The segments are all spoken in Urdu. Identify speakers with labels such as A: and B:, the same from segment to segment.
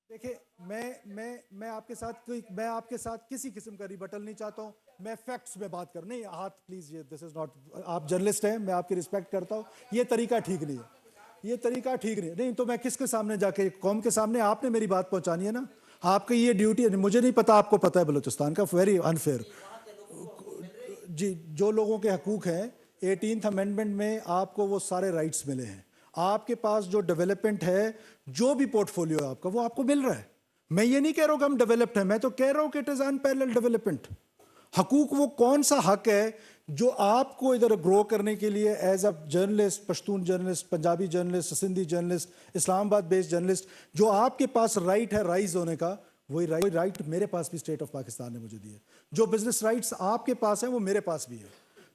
A: دیکھیں میں آپ کے ساتھ کسی قسم کا ریبٹل نہیں چاہتا ہوں. میں فیکٹس میں بات نہیں ہاتھ پلیز, یہ دس از ناٹ, آپ جرنلسٹ ہیں, میں آپ کی رسپیکٹ کرتا ہوں, یہ طریقہ ٹھیک نہیں ہے, یہ طریقہ ٹھیک نہیں تو میں کس کے سامنے جا کے, قوم کے سامنے آپ نے میری بات پہنچانی ہے نا, آپ کی یہ ڈیوٹی ہے. مجھے نہیں پتا, آپ کو پتا ہے بلوچستان کا, ویری انفیئر. جی, جو لوگوں کے حقوق ہیں 18th امینڈمنٹ میں آپ کو وہ سارے رائٹس ملے ہیں. آپ کے پاس جو ڈیولپمنٹ ہے, جو بھی پورٹ فولیو ہے آپ کا, وہ آپ کو مل رہا ہے. میں یہ نہیں کہہ رہا ہوں کہ ہم ڈیولپڈ ہیں, میں تو کہہ رہا ہوں کہ اٹ از انپیرلڈ ڈیولپمنٹ. حقوق وہ کون سا حق ہے جو آپ کو ادھر گرو کرنے کے لیے as a journalist, Pashtun journalist, Punjabi journalist, Sindhi journalist, Islamabad based journalist, جو آپ کے پاس رائٹ ہے رائز ہونے کا, وہی رائٹ میرے پاس بھی اسٹیٹ آف پاکستان نے مجھے دی ہے. جو بزنس رائٹس آپ کے پاس ہیں وہ میرے پاس بھی ہے.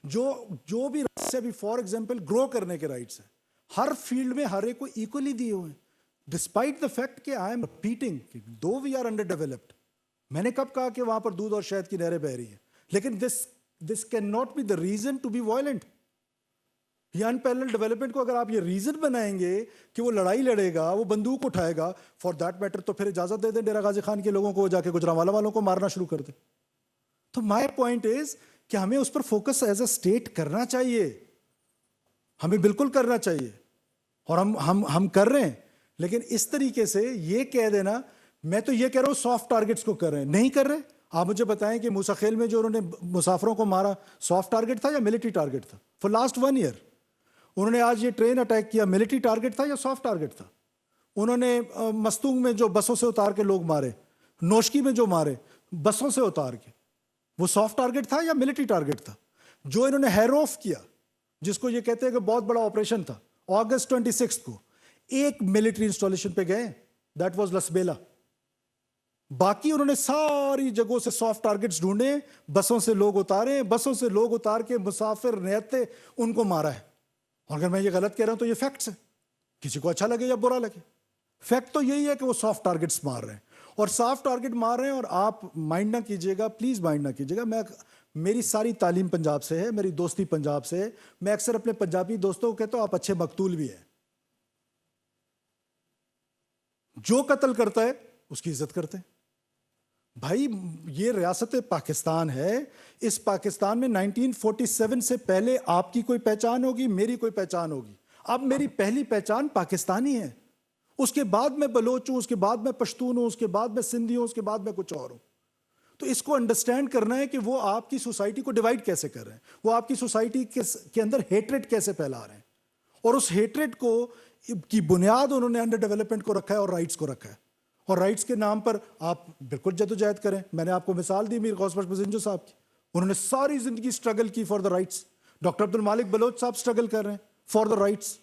A: جو بھی رائٹس ابھی فار ایگزامپل گرو کرنے کے رائٹس ہیں, ہر فیلڈ میں ہر ایک کو ایکولی دیے ہوئے ہیں. ڈسپائٹ دا فیکٹ کہ I am repeating though we are underdeveloped. میں نے کب کہا کہ وہاں پر دودھ اور شہد کی نہریں بہ رہی ہیں, لیکن this can not be the reason to be violent. یہ انپیرلڈ ڈیولپمنٹ کو اگر آپ یہ ریزن بنائیں گے کہ وہ لڑائی لڑے گا, وہ بندوق اٹھائے گا, فار دیٹ میٹر تو پھر اجازت دے دیں ڈیرہ غازی خان کے لوگوں کو, وہ جا کے گجرانوالہ والوں کو مارنا شروع کر دیں. تو مائی پوائنٹ از کہ ہمیں اس پر فوکس ایز اے اسٹیٹ کرنا چاہیے, ہمیں بالکل کرنا چاہیے, اور ہم کر رہے ہیں. لیکن اس طریقے سے یہ کہہ دینا, میں تو یہ کہہ رہا ہوں سافٹ ٹارگٹس کو کر رہے ہیں, نہیں کر رہے. آپ مجھے بتائیں کہ موسیٰ خیل میں جو انہوں نے مسافروں کو مارا, سافٹ ٹارگٹ تھا یا ملٹری ٹارگٹ تھا؟ فار لاسٹ 1 ایئر انہوں نے آج یہ ٹرین اٹیک کیا, ملٹری ٹارگٹ تھا یا سافٹ ٹارگٹ تھا؟ انہوں نے مستونگ میں جو بسوں سے اتار کے لوگ مارے, نوشکی میں جو مارے بسوں سے اتار کے, وہ سافٹ ٹارگٹ تھا یا ملٹری ٹارگٹ تھا؟ جو انہوں نے ہیروف کیا, جس کو یہ کہتے ہیں کہ بہت بڑا آپریشن تھا, اگست 26 کو ایک ملٹری انسٹالیشن پہ گئے, دیٹ واز لسبیلا. باقی انہوں نے ساری جگہوں سے سافٹ ٹارگٹس ڈھونڈے, بسوں سے لوگ اتارے, بسوں سے لوگ اتار کے مسافر نہتے ان کو مارا ہے. اور اگر میں یہ غلط کہہ رہا ہوں تو یہ فیکٹس ہیں, کسی کو اچھا لگے یا برا لگے, فیکٹ تو یہی ہے کہ وہ سافٹ ٹارگٹس مار رہے ہیں. اور سافٹ ٹارگٹ مار رہے ہیں, اور آپ مائنڈ نہ کیجیے گا, پلیز مائنڈ نہ کیجیے گا, میری ساری تعلیم پنجاب سے ہے, میری دوستی پنجاب سے ہے. میں اکثر اپنے پنجابی دوستوں کو کہتا ہوں آپ اچھے مقتول بھی ہیں. جو قتل کرتا ہے اس کی عزت کرتے ہیں. بھائی یہ ریاست پاکستان ہے, اس پاکستان میں 1947 سے پہلے آپ کی کوئی پہچان ہوگی, میری کوئی پہچان ہوگی. اب میری پہلی پہچان پاکستانی ہے, اس کے بعد میں بلوچ ہوں, اس کے بعد میں پشتون ہوں, اس کے بعد میں سندھی ہوں, اس کے بعد میں کچھ اور ہوں. تو اس کو انڈرسٹینڈ کرنا ہے کہ وہ آپ کی سوسائٹی کو ڈیوائڈ کیسے کر رہے ہیں, وہ آپ کی سوسائٹی کے اندر ہیٹریٹ کیسے پھیلا رہے ہیں, اور اس ہیٹریٹ کو کی بنیاد انہوں نے انڈر ڈیولپمنٹ کو رکھا ہے اور رائٹس کو رکھا ہے. اور رائٹس کے نام پر آپ بالکل جدوجہد کریں. میں نے آپ کو مثال دی میر غوث بخش مزنجو صاحب کی, انہوں نے ساری زندگی اسٹرگل کی فار دا رائٹس. ڈاکٹر عبد المالک بلوچ صاحب اسٹرگل کر رہے ہیں فار دا رائٹس.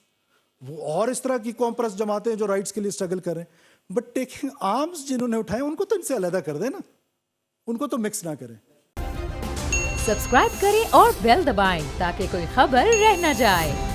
A: وہ اور اس طرح کی قوم پرست جماعتیں جو رائٹس کے لیے اسٹرگل کر رہے ہیں, بٹ ٹیکنگ آرمز جنہوں نے اٹھائے ان کو تو ان سے علیحدہ کر دیں نا, ان کو تو مکس نہ کریں.
B: سبسکرائب کریں اور بیل دبائیں تاکہ کوئی خبر رہ نہ جائے.